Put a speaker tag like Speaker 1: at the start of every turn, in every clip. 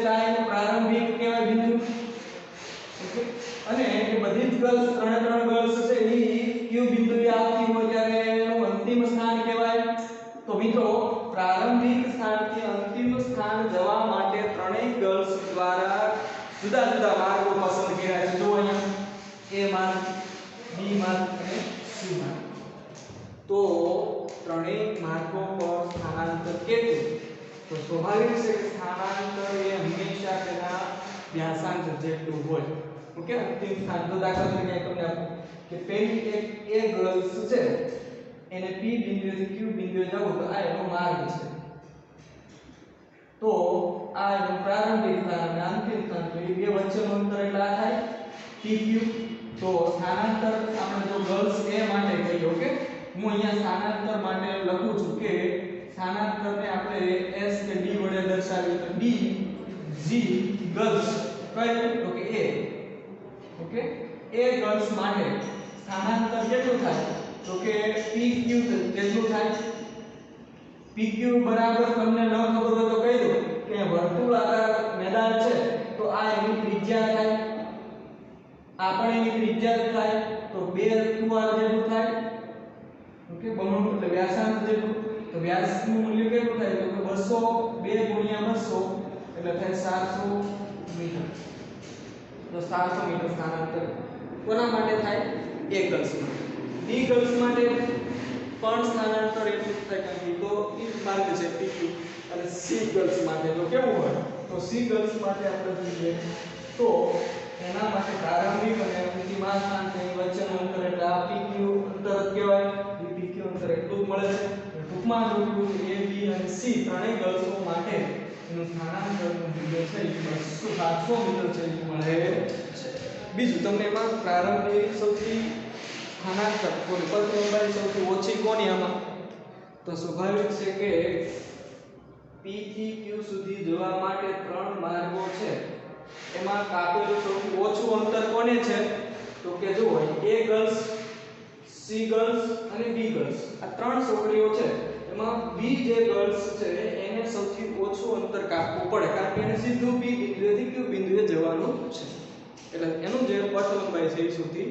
Speaker 1: એનું પ્રારંભિક કહેવાય બિંદુ ઓકે અને એ બધી જ ગર્લ્સ ત્રણ ગર્લ્સ છે એ ક્યુ બિંદુએ આવતી હોય ત્યારે એનું અંતિમ સ્થાન કહેવાય તો મિત્રો પ્રારંભિક સ્થાનથી અંતિમ સ્થાન જવા માટે ત્રણેય ગર્લ્સ દ્વારા જુદા જુદા માર્ગો પસંદ કર્યા છે જો અહીંયા એ માર્ગ બી માર્ગ અને સી માર્ગ તો ત્રણેય માર્ગો પર સ્થાનાંતર કેટલું તો સ્વાભાવિક છે કે સ્થાનાંતર એ હંમેશા તેના વ્યાસાંક જેટલું હોય ઓકે અંતિમ સ્થાન તો દાખલા તરીકે તમને આપું કે પહેલી એક એ ગર્લ્સ છે એને P બિંદુએથી Q બિંદુએ જવું તો આ એનો માર્ગ છે તો આ એનો પ્રારંભિક સ્થાન અને અંતિમ સ્થાન તો એ બે વચ્ચેનું અંતર એટલે આ થાય PQ તો સ્થાનાંતર આપણે જો ગર્લ્સ એ માટે કહીએ ઓકે હું અહીંયા સ્થાનાંતર માટે લખું છું કે સ્થાનાંતરને આપણે S કે D વડે દર્શાવીએ તો D G ગર્લ્સ કઈ તો કે A ઓકે A ગર્લ્સ માટે સ્થાનાંતર કેટલું થાય તો કે PQ કેટલું થાય PQ બરાબર તમને ન ખબર હોય તો કહી દો કે વર્તુળાકાર મેદાન છે તો આ એની ત્રિજ્યા થાય આપણે એની ત્રિજ્યા થાય તો 2 2r જેટલું થાય ઓકે બમણું એટલે વ્યાસાંક જેટલું તો વ્યાસનું મૂલ્ય કેટલું થાય તો કે 200 2 ગુણ્યા 200 એટલે થાય 700 મીટર તો 700 મીટર સ્થાનાંતર કોના માટે થાય એ ગર્લ્સ માટે બી ગર્લ્સ માટે પણ સ્થાનાંતર એટલું જ થાય કારણ કે તો એ માર્ગ છે PQ અને સી ગર્લ્સ માટે તો કેવું હોય તો સી ગર્લ્સ માટે આપણે જોઈએ તો એના માટે પ્રારંભિક અને અંતિમ સ્થાન તેની વચ્ચેનું અંતર એટલે આ PQ અંતર જ કહેવાય એ PQ અંતર એટલું જ મળે છે ટૂંકમાં જોયું A B અને C ત્રણેય ગર્લ્સો માટે એનું સ્થાનાંતરનું મૂલ્ય છે 700 મીટર છે એ મળે છે બીજું તમને એમાં પ્રારંભિક સૌથી સ્થાનાંતર કોની પથ લંબાઈ સૌથી ઓછી કોની આમાં તો સ્વાભાવિક છે કે P થી Q સુધી જવા માટે ત્રણ માર્ગો છે એમાં કાપેલું સૌથી ઓછું અંતર કોને છે તો કે જો A ગર્લ્સ C ગર્લ્સ અને B ગર્લ્સ આ ત્રણ છોકરીઓ છે એમાં B જે ગર્લ્સ છે એને સૌથી ઓછું અંતર કાપવું પડે કારણ કે એને સીધું B બિંદુએથી Q બિંદુએ જવાનું છે એટલે એનું જે પથ લંબાઈ છે એ સૌથી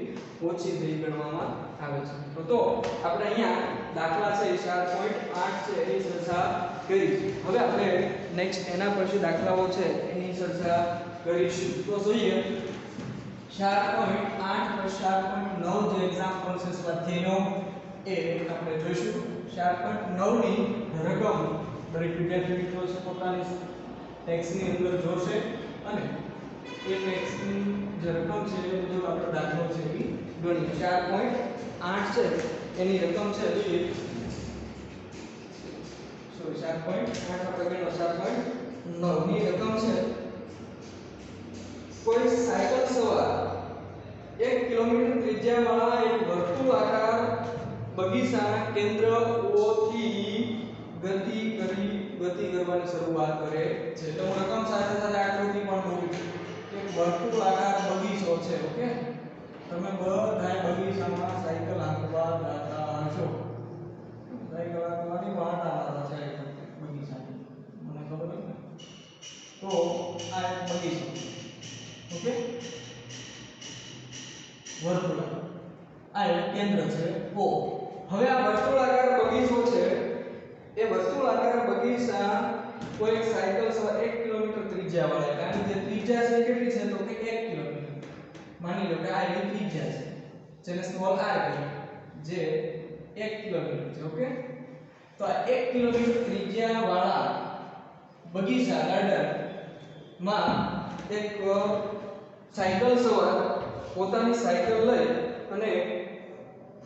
Speaker 1: ઓછી થઈ ગણવામાં આવે છે તો આપણે અહીંયા દાખલા છે 4.8 છે એની ચર્ચા કરી હવે આપણે નેક્સ્ટ એના પછી દાખલાઓ છે એની ચર્ચા કરીશું તો જોઈએ 4.8 પર 4.9 જે એક્ઝામ્પલ છે સ્વાધ્યાયનો એ આપણે જોઈશું 4.9 ની રકમ દરેક વિદ્યાર્થી મિત્રો છે પોતાની ટેક્સ્ટની અંદર જોશે અને એ ટેક્સ્ટની જે રકમ છે એ મુજબ આપણો દાખલો છે એ ગણીએ 4.8 છે એની રકમ છે જોઈએ સોરી 4.8 આપણે ગણો 4.9 ની રકમ છે કોઈ સાયકલ સવાર 1 કિલોમીટર ત્રિજ્યાવાળા એક વર્તુળાકાર બગીચાના કેન્દ્ર O થી ગતિ કરવાની શરૂઆત કરે છે તો હું રકમ સાથે સાથે આકૃતિ પણ દોરું એક વર્તુળાકાર બગીચો છે ઓકે તમે બધાય બગીચામાં સાયકલ હાંકવા જતા હશો સાયકલ હાંકવાની વાટા મારતા છે બગીચાની મને ખબર નથી તો આ એક બગીચો ઓકે વર્તુળાકાર આ એક કેન્દ્ર છે O હવે આ વર્તુળાકાર બગીચો છે એ વર્તુળાકાર બગીચા કોઈ એક સાયકલ સવાર 1 કિલોમીટર ત્રિજ્યા વાળા એટલે આની જે ત્રિજ્યા છે કેટલી છે તો કે 1 કિલોમીટર માની લો કે આ એની ત્રિજ્યા છે જેને સ્મોલ r કહીએ જે 1 કિલોમીટર છે ઓકે તો આ 1 કિલોમીટર ત્રિજ્યા વાળા બગીચા ગાર્ડન માં એક સાયકલ સવાર પોતાની સાયકલ લઈ અને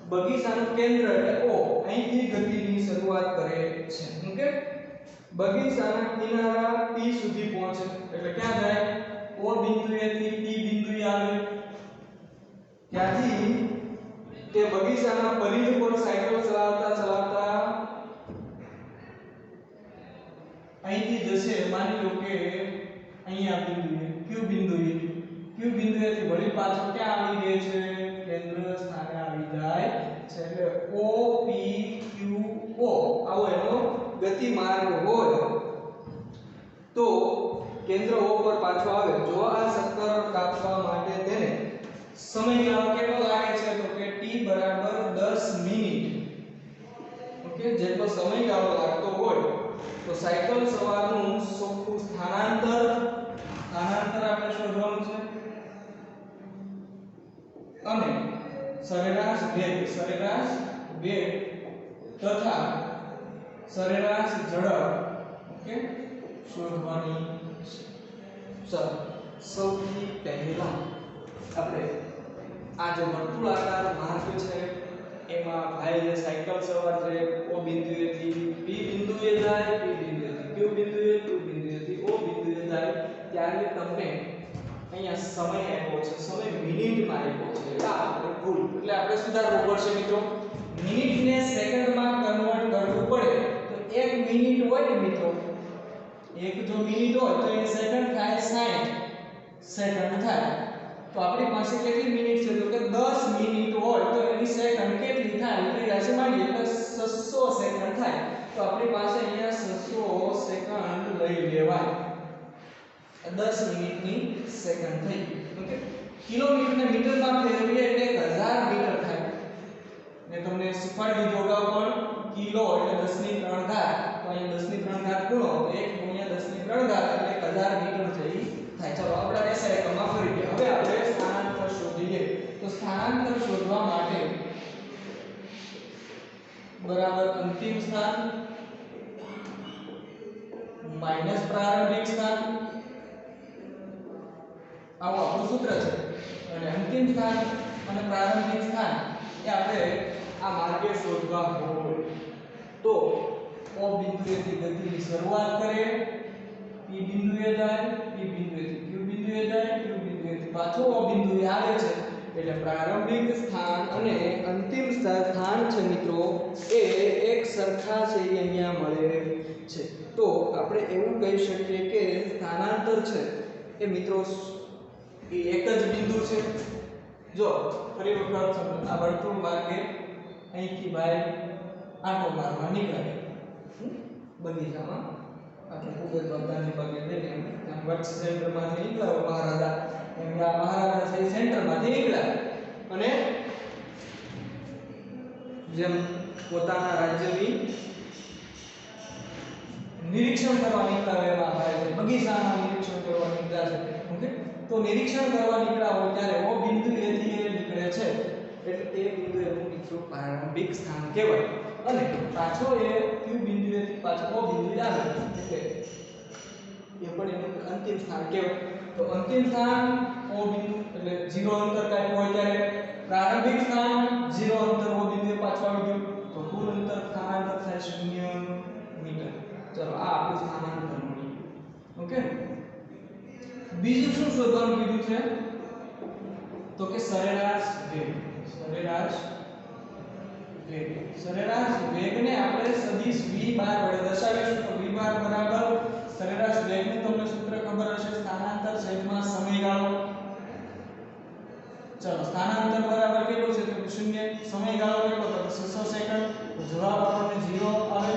Speaker 1: બગીચાનું કેન્દ્ર એટલે O અહીંથી ગતિની શરૂઆત કરે છે ઓકે બગીચાના કિનારા P સુધી પહોંચે એટલે ક્યાં જાય O બિંદુએથી P બિંદુએ આવે ત્યાંથી તે બગીચાના પરિધ પર સાયકલ ચલાવતા અહીંથી જશે માની લો કે અહીંયા બિંદુએ Q બિંદુએથી વળી પાછો ક્યાં આવી ગયે છે કેન્દ્ર સ્થાને આવી જાય છે એટલે O P Q O આવો એનો ગતિ માર્ગ હોય તો કેન્દ્ર O પર પાછો આવે, જો આ શક્કર કાપવા માટે તેને સમયગાળો કેટલો લાગે છે તો કે t બરાબર 10 મિનિટ. ઓકે, જેટલો સમયગાળો લાગતો હોય તો સાયકલ સવારનું ચોખ્ખું સ્થાનાંતર આપણે શોધવાનું છે અને સરેરાશ વેગ તથા સરેરાશ ઝડપ ઓકે શોધવાની છે. ચાલો સૌથી પહેલા આપણે આ જે વર્તુળાકાર માર્ગ છે એમાં ભાઈ જે સાયકલ સવાર છે O બિંદુએથી P બિંદુએ જાય, P બિંદુએથી Q બિંદુએ, Q બિંદુએથી O બિંદુએ જાય ત્યારે તમને અહીંયા સમય આપ્યો છે, સમય મિનિટમાં આપ્યો છે. આ આપણે ભૂલ એટલે આપણે સુધારવું પડશે મિત્રો. મિનિટને સેકન્ડમાં કન્વર્ટ કરવું પડે તો 1 મિનિટ હોય ને મિત્રો, એક જો મિનિટ હોય તો એ સેકન્ડ થાય 60 સેકન્ડ થાય. તો આપણી પાસે કેટલી મિનિટ છે તો કે 10 મિનિટ હોય તો એની સેકન્ડ કેટલી થાય એટલે રાશિ માંડીએ તો 600 સેકન્ડ થાય. તો આપણી પાસે અહીંયા 600 સેકન્ડ લઈ લેવાય. 10 મિનિટની સેકન્ડ થઈ. ઓકે, કિલોમીટરને મીટરમાં ફેરવીએ એટલે 1000 મીટર થાય. મેં તમને શીખવાડી દીધું અગાઉ પણ કિલો એટલે 10 ની 3 ઘાત, તો અહીંયા 10 ની 3 ઘાત ગુણો તો 1 ગુણ્યા 10 ની 3 ઘાત એટલે 1000 મીટર થઈ થાય. ચાલો આપણે એસઆઈ એકમમાં ફરી ગયા. હવે આપણે સ્થાનાંતર શોધીએ. તો સ્થાનાંતર શોધવા માટે બરાબર અંતિમ સ્થાન માઈનસ પ્રારંભિક સ્થાન આવું આપણું સૂત્ર છે. અને અંતિમ સ્થાન અને પ્રારંભિક સ્થાન એ આપણે આ માર્ગે શોધવા હોય તો O બિંદુએથી ગતિની શરૂઆત કરે, P બિંદુએ જાય, P બિંદુએથી Q બિંદુએ જાય, Q બિંદુએથી પાછો O બિંદુએ આવે છે. એટલે પ્રારંભિક સ્થાન અને અંતિમ સ્થાન છે મિત્રો એ એક સરખા છે, એ અહીંયા મળે છે. તો આપણે એવું કહી શકીએ કે સ્થાનાંતર છે એ મિત્રો એ એક જ બિંદુ છે. જો ફરી વખત આ વર્તુળ માર્ગે અહીંથી ભાઈ આંટો મારવા નીકળે બગીચામાં, આપણે ખૂબ જ બધાની બાગે લઈને આમ વર્ક સેન્ટરમાંથી નીકળ્યો મહારાજા, એમ કે આ મહારાજા છે સેન્ટરમાંથી નીકળ્યા અને જેમ પોતાના રાજ્યની નિરીક્ષણ કરવા નીકળ્યા એવા ભાઈ બગીચામાં નિરીક્ષણ કરવા નીકળ્યા છે. ઓકે, તો નિરીક્ષણ કરવા નીકળ્યા હોય ત્યારે O બિંદુએથી એ નીકળે છે એટલે એ બિંદુ એનું મિત્રો પ્રારંભિક સ્થાન કહેવાય. અને પાછો એ Q બિંદુએથી પાછો O બિંદુએ આવે એટલે એ પણ એનું અંતિમ સ્થાન કહેવાય. તો અંતિમ સ્થાન O બિંદુ એટલે 0 અંતર કાપ્યું હોય ત્યારે પ્રારંભિક સ્થાન 0 અંતર O બિંદુએ પાછો આવી ગયું તો કુલ અંતર સ્થાનાંતર થાય 0 મીટર. ચલો આ આપણું સ્થાનાંતર મળ્યું. ઓકે, બીજું શું શોધવાનું કીધું છે તો કે સરેરાશ વેગ. સરેરાશ વેગને આપણે સદિશ v બાર વડે દર્શાવીશું. તો v બાર બરાબર સરેરાશ વેગનું તમને સૂત્ર ખબર હશે, સ્થાનાંતર છેદમાં સમયગાળો. ચલો સ્થાનાંતર બરાબર કેટલું છે તો 0, સમયગાળો કેટલો તો 600 સેકન્ડ. તો જવાબ આપણને 0 આવે,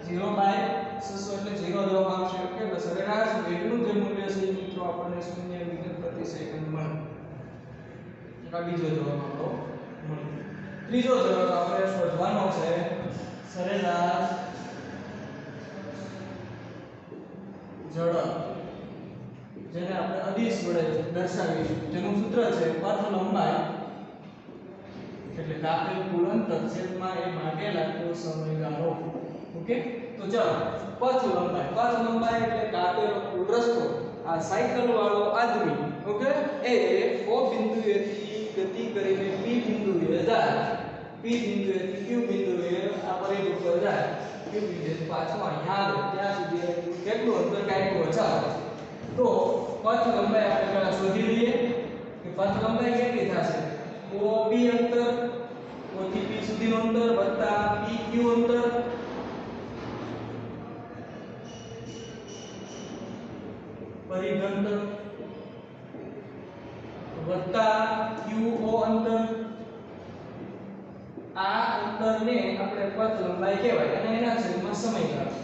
Speaker 1: 0 બાય 600 એટલે 0 જવાબ આવશે. ઓકે, તો સરેરાશ વેગનું જે મૂલ્ય છે મિત્રો આપણને 0 મીટર પ્રતિ સેકન્ડ મળે. આ બીજો જવાબ આપણો મળ્યો. ત્રીજો જવાબ આપણે શોધવાનો છે સરેરાશ ઝડપ, જેને આપણે અદિશ વડે દર્શાવીશું. જેનું સૂત્ર છે પથ લંબાઈ એટલે કાપેલ કુલ અંતર છેદમાં એ માટે લાગતો સમયગાળો. ઓકે, તો ચાલો પથ લંબાઈ એટલે કાપેલો કુલ રસ્તો. આ સાયકલ વાળો આદમી ઓકે એ O બિંદુએથી ગતિ કરીને P બિંદુએ જાય, P બિંદુએથી Q બિંદુએ આ પરિઘ ઉપર જાય, Q બિંદુએથી પાછો અહીંયા આવે ત્યાં સુધી કેટલું અંતર કાપ્યું છે. તો પથ લંબાઈ આપણે પહેલા શોધી લઈએ કે પથ લંબાઈ કેટલી થશે. OP અંતર, O થી P સુધીનું અંતર વત્તા PQ અંતર પરિઘ અંતર વત્તા QO અંતર. આ અંતરને આપણે પથ લંબાઈ કહેવાય અને એના છેદમાં સમયગાળો.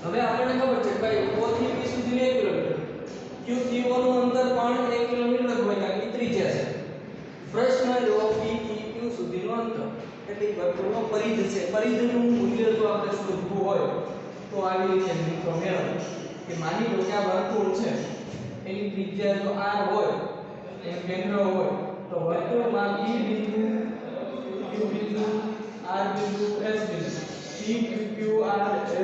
Speaker 1: હવે આપણને ખબર છે ભાઈ O થી P સુધી 1 કિલોમીટર, Q થી O નું અંતર પણ 1 કિલોમીટર જ હોય કારણ કે ત્રિજ્યા છે. પ્રશ્ન જો P થી Q સુધીનું અંતર એટલે વર્તુળનો પરિઘ છે. પરિઘનું મૂલ્ય જો આપણે શોધવું હોય તો આવી રીતે મિત્રો મેળવો કે માની લો કે આ વર્તુળ છે એની ત્રિજ્યા જો r હોય એ કેન્દ્ર હોય તો વર્તુળમાં P બિંદુ, Q બિંદુ, R બિંદુ, S બિંદુ, P Q R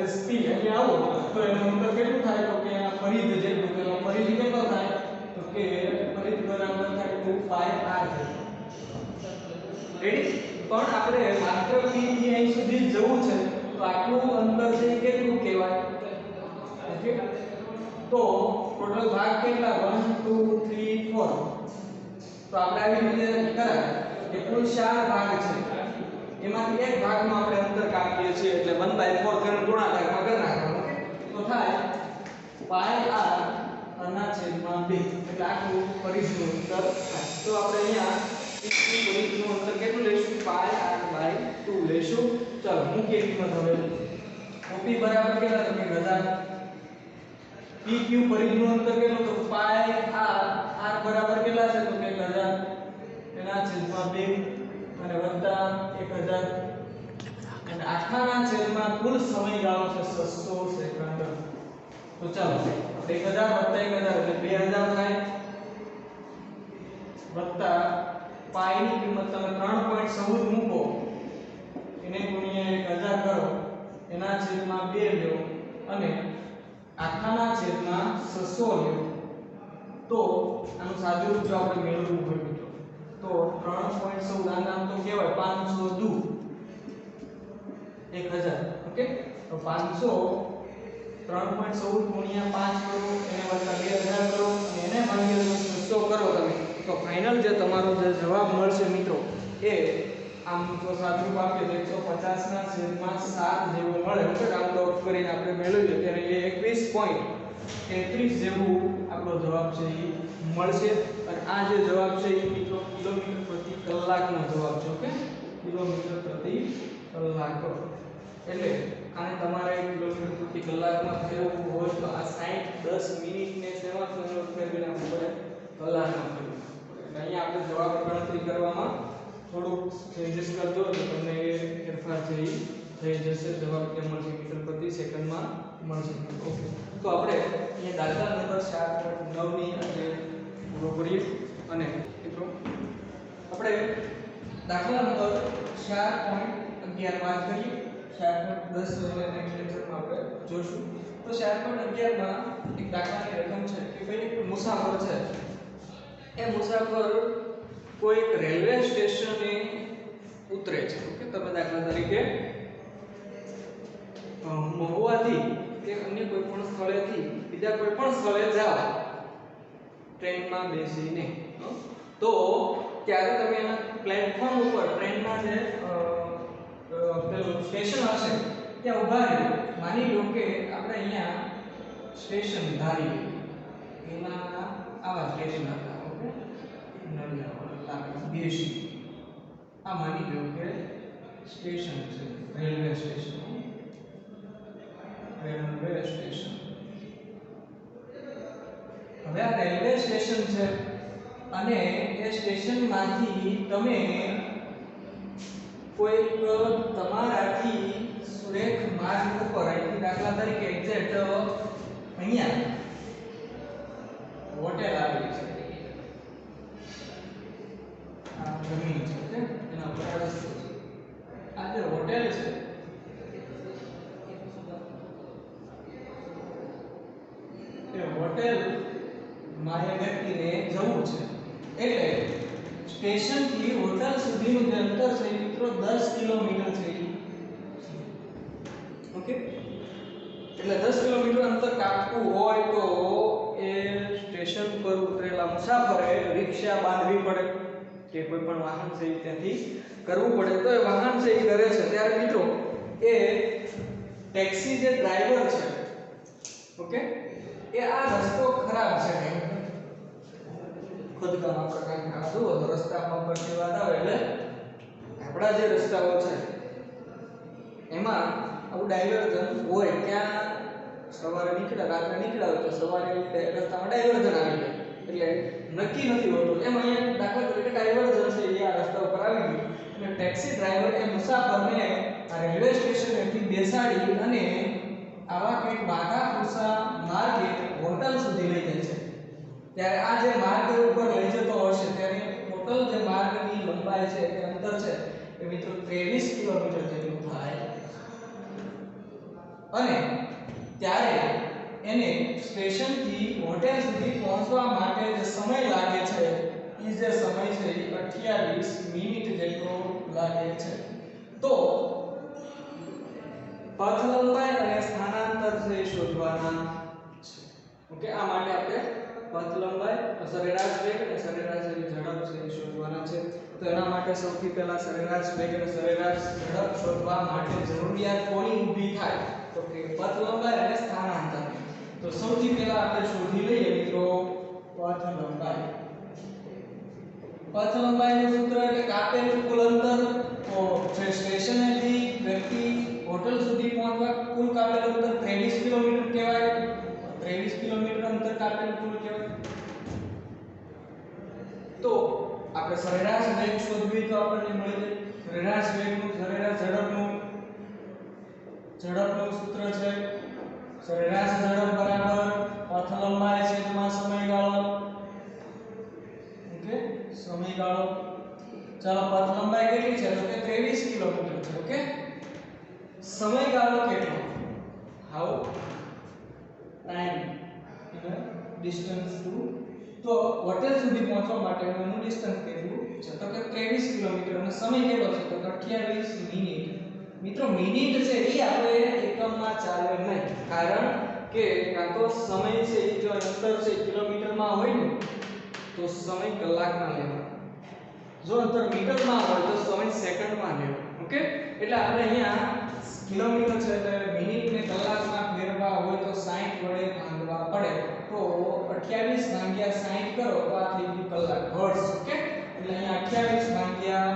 Speaker 1: S T અહીંયા આવો તો એનું અંતર કેટલું થાય તો કે આ પરિઘ જેટલું તો પરિઘ કેટલો થાય તો કે પરિઘ બરાબર થાય 2 pi r. રેડી? પણ આપણે માત્ર P થી અહીં સુધી જવું છે તો આટલું અંતર છે કેટલું કહેવાય? ઓકે, તો ટોટલ ભાગ કેટલા 1 2 3 4 તો આપણે આવી રીતે કરાય કે કુલ 4 ભાગ છે એમાંથી એક ભાગમાં આપણે અંતર કાપીએ છીએ એટલે 1/4 કરીને ગુણાકારમાં કરી નાખવાનું. ઓકે, તો થાય pi r ના છેદમાં 2 એટલે આખું પરિઘનું અંતર થાય. તો આપણે અહીંયા પરિઘનું અંતર કેટલું લઈશું? pi r/2 લઈશું. ચાલો મૂકીએ કિંમત હવે. OP બરાબર કેટલા તો કે 1000. PQ પરિઘનું અંતર કેટલું તો pi r બરાબર કેટલા છે તો કે 1000 એના છેદમાં 2 અને વત્તા 1000 અને આખાના છેદમાં કુલ સમયગાળો છે 600 સેકન્ડ. તો ચાલો 1000 વત્તા 1000 એટલે 2000 થાય વત્તા પાઈ ની કિંમત તમે 3.14 મૂકો એને ગુણ્યા 1000 કરો એના છેદમાં 2 લો અને આખાના છેદમાં 600 લો તો આનું સાદું રૂપ જો આપણે મેળવવું હોય તો 3.14 આ નામ તો કહેવાય 500 દુ 1000. ઓકે, તો 500 3.14 ગુણ્યા 5 કરો એને વત્તા 2000 કરો અને એને ભાગ્યા 600 કરો તમે તો ફાઇનલ જે તમારો જે જવાબ મળશે મિત્રો એ આમ તો સાદું આપીએ તો 150 ના છેદમાં 7 જેવું મળે. ઓકે, રાઉન્ડ ઓફ કરીને આપણે મેળવીએ ત્યારે એ 21.33 જેવું આપણો જવાબ છે એ મળશે. અને આ જે જવાબ છે એ મિત્રો કિલોમીટર પ્રતિ કલાકનો જવાબ છે. ઓકે, કિલોમીટર પ્રતિ કલાક એટલે આને તમારે કિલોમીટર પ્રતિ કલાકમાં ફેરવવું હોય તો આ 60 10 મિનિટને શેમાં કન્વર્ટ કરીને આપણે કલાકમાં ફેરવવું. એટલે અહીંયા આપણે જવાબ ગણતરી કરવામાં થોડુંક ચેન્જીસ કરજો તો તમને એ ફેરફાર છે થઈ જશે. જવાબ કે મળશે મીટર પ્રતિ સેકન્ડમાં મળશે. ઓકે, તો આપણે અહીંયા દાખલા નંબર 4.9 ની આજે પૂરો કરીએ અને મિત્રો આપણે દાખલા નંબર 4.11 વાત કરીએ. 4.10 નેક્સ્ટ લેક્ચરમાં આપણે જોશું. તો 4.11 માં એક દાખલાની રકમ છે કે ભાઈ એક મુસાફર છે એ મુસાફર કોઈ રેલવે સ્ટેશને ઉતરે છે. ઓકે, તમે દાખલા તરીકે મહુવાથી કે અન્ય કોઈ પણ સ્થળેથી બીજા કોઈ પણ સ્થળે જાઓ ટ્રેનમાં બેસીને તો ત્યારે તમે એના પ્લેટફોર્મ ઉપર ટ્રેનના જે પેલું સ્ટેશન હશે ત્યાં ઊભા રહો. માની લો કે આપણે અહીંયા સ્ટેશન ધારી એના આવા સ્ટેશન હતા. ઓકે, દેશી આ માની લો કે સ્ટેશન છે રેલવે સ્ટેશન. રેલવે સ્ટેશન હવે આ રેલવે સ્ટેશન છે અને એ સ્ટેશનમાંથી તમે કોઈક તમારાથી સુરેખ માર્ગ ઉપર અહીંથી દાખલા તરીકે એક્ઝેક્ટ અહીંયા હોટેલ આવેલી છે. આ જમીન છે ઓકે, એના ઉપર રસ્તો છે. આ જે હોટેલ છે એ હોટેલ માં એ વ્યક્તિને જવું છે એટલે સ્ટેશન થી હોટલ સુધીનું જે અંતર છે મિત્રો 10 કિલોમીટર છે. ઓકે, એટલે 10 કિલોમીટર અંતર કાપવું હોય તો એ સ્ટેશન પર ઉતરેલા મુસાફરે રિક્ષા બાંધવી પડે કે કોઈ પણ વાહન છે ત્યાંથી કરવું પડે. તો એ વાહન છે એ કરે છે ત્યારે મિત્રો એ ટેક્સી જે ડ્રાઈવર છે ઓકે એ આ રસ્તો ખરાબ છે ખોદકામ આપણે કાંઈ જુઓ તો રસ્તામાં પરથી વાત આવે એટલે આપણા જે રસ્તાઓ છે એમાં આવું ડાયવર્ઝન હોય ત્યાં સવારે નીકળ્યા રાત્રે નીકળ્યા હોય તો સવારે રસ્તામાં ડાયવર્ઝન આવી જાય એટલે નક્કી નથી હોતું એમ અહીંયા દાખલા તરીકે ડાયવર્ઝન છે એ આ રસ્તા ઉપર આવી ગયું અને ટેક્સી ડ્રાઈવર એ મુસાફરને આ રેલવે સ્ટેશનેથી બેસાડી અને આવા કંઈક બાધા ફૂસા માર્ગે હોટલ સુધી લઈ જાય છે ત્યારે આ જે માર્ગ ઉપર લઈ જતો હશે ત્યારે ટોટલ જે માર્ગની લંબાઈ છે કે અંતર છે એ મિત્રો 23 કિલોમીટર જેટલું થાય અને ત્યારે એને સ્ટેશન થી હોટેલ સુધી પહોંચવા માટે જે સમય લાગે છે એ જે સમય છે એ 28 મિનિટ જેટલો લાગે છે તો પથ લંબાઈ અને સ્થાનાંતર છે શોધવાના છે ઓકે આ માટે આપણે પથ લંબાઈ સરેરાશ વેગ અને સરેરાશ ઝડપ છે શોધવાના છે તો એના માટે સૌથી પહેલા સરેરાશ વેગ અને સરેરાશ ઝડપ શોધવા માટે જરૂરિયાત કોની ઊભી થાય તો કે પથ લંબાઈ અને સ્થાનાંતર તો સૌથી પહેલા આપણે શોધી લઈએ મિત્રો પથ લંબાઈ નું સૂત્ર એટલે કાપેલું કુલ અંતર તો જે સ્ટેશનેથી વ્યક્તિ હોટલ સુધી પહોંચવા કુલ કાપેલું અંતર 23 કિલોમીટર કહેવાય 23 કિલોમીટર અંતર કાપેલું કુલ કહેવાય તો આપણે સરેરાશ વેગ શોધવી તો આપણને મળી જાય સરેરાશ વેગનું સરેરાશ ઝડપનું સૂત્ર છે સરેરાશ ઝડપ બરાબર પથ લંબાઈ છેદમાં સમયગાળો ઓકે સમયગાળો ચાલો પથ લંબાઈ કેટલી છે તો કે 23 કિલોમીટર છે ઓકે સમયગાળો કેટલો how time in distance to તો હોટેલ સુધી પહોંચવા માટેનું ડિસ્ટન્સ કેટલું છે તો કે 23 કિલોમીટર અને સમય કેટલો છે તો 28 મિનિટ મિત્રો મિનિટ છે એ આપણે એકમમાં ચાલે નહીં કારણ કે કાં તો સમય છે એ જો અંતર છે કિલોમીટરમાં હોય ને તો સમય કલાકમાં લેવાનો જો અંતર મીટરમાં હોય તો સમય સેકન્ડમાં લેવાનો ઓકે એટલે આપણે અહીંયા કિલોમીટર છે એટલે મિનિટને કલાકમાં ફેરવા હોય તો 60 વડે ભાગવા પડે તો 28 ભાગ્યા 60 કરો તો આ થઈ ગયું કલાક હર્ટ્ઝ ઓકે એટલે અહીંયા 28 ભાગ્યા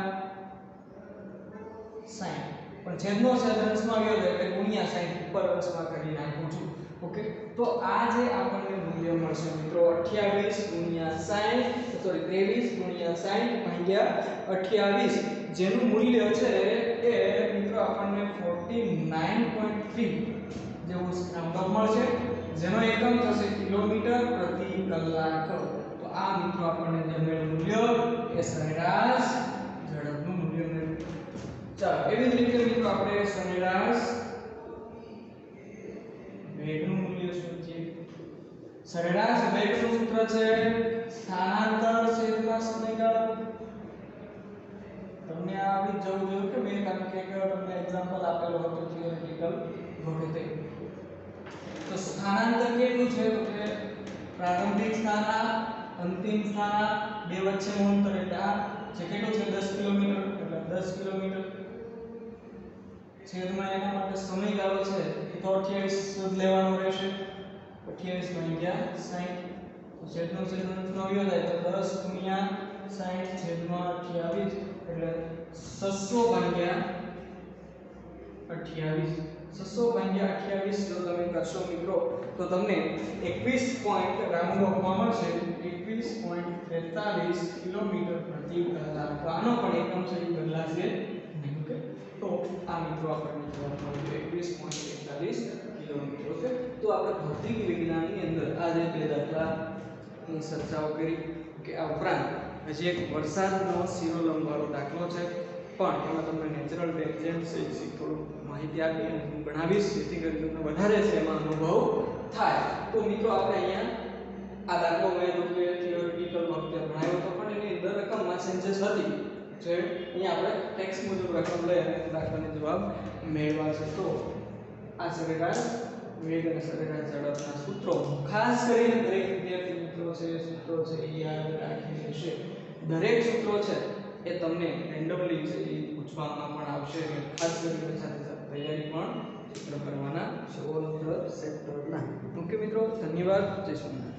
Speaker 1: 60 પણ છેદનો છેદ અંશમાં ગયો એટલે ગુણ્યા 60 ઉપર અંશમાં કરી નાખું છું ઓકે તો આ જે આપણને મૂલ્ય મળશે મિત્રો 28 ગુણ્યા 60 સોરી 23 ગુણ્યા 60 ભાગ્યા 28 જેનું મૂલ્ય છે એ મિત્રો આપણને 49.3 જેવું નંબર મળશે જેનો એકમ થશે કિલોમીટર પ્રતિ કલાક તો આ મિત્રો આપણને જે મળેલું મૂલ્ય એ સરેરાશ ઝડપનું મૂલ્ય મળ્યું ચાલો એવી જ રીતે મિત્રો આપણે સરેરાશ વેગનું મૂલ્ય શોધીએ સરેરાશ વેગનું સૂત્ર છે સ્થાનાંતર છેદમાં સમયગાળો તમને આવી જવું જોઈએ કે મેં કારણ કે તમને એક્ઝામ્પલ આપેલો હતો થિયોરેટિકલ વખતે તો સ્થાનાંતર કેટલું છે તો કે પ્રારંભિક સ્થાના અંતિમ સ્થાના બે વચ્ચેનું અંતર એટલે આ જે કેટલું છે 10 કિલોમીટર એટલે 10 કિલોમીટર છેદમાં એના માટે સમયગાળો છે એ તો 28 શોધ લેવાનો રહેશે 28 ભાગ્યા 60 તો છેદનો છેદનો આવ્યો જાય તો 10 ગુણ્યા 60 છેદમાં 28 એટલે 600 ભાગ્યા 28 600 ભાગ્યા 28 જો તમે કરશો મિત્રો તો તમને 21 પોઈન્ટ રાઉન્ડ ઓફમાં મળશે 21.43 કિલોમીટર પ્રતિ કલાક તો આનો પણ એકમ છે એ બદલાશે નહીં ઓકે તો આ મિત્રો આપણને જવાબ મળ્યો 21.41 કિલોમીટર ઓકે તો આપણે ભૌતિક વિજ્ઞાનની અંદર આ જે બે દાખલાની ચર્ચાઓ કરી કે આ ઉપરાંત હજી એક વરસાદનો શિરોલંબ વાળો દાખલો છે પણ એમાં તમને નેચરલ ટેન્જન્ટ છે થોડું માહિતી આપી અને હું ભણાવીશ જેથી કરી તમને વધારે છે એમાં અનુભવ થાય તો મિત્રો આપણે અહીંયા આ દાખલો મેં તો કે થિયોરેટિકલ વખતે ભણાવ્યો તો પણ એની અંદર રકમમાં ચેન્જીસ હતી જે અહીંયા આપણે ટેક્સ્ટ મુજબ રકમ લઈ અને દાખલાનો જવાબ મેળવાશે તો આ સરેરાશ વેગ અને સરેરાશ ઝડપના સૂત્રો ખાસ કરીને દરેક વિદ્યાર્થી મિત્રો છે સૂત્રો છે એ યાદ રાખી લેશે દરેક સૂત્રો છે એ તમને રેન્ડમલી છે એ પૂછવામાં પણ આવશે અને ખાસ કરીને સાથે સાથે તૈયારી પણ ચિત્ર કરવાના છે ઓલ ઓફ ધ સેક્ટરના ઓકે મિત્રો ધન્યવાદ જય સોમનાથ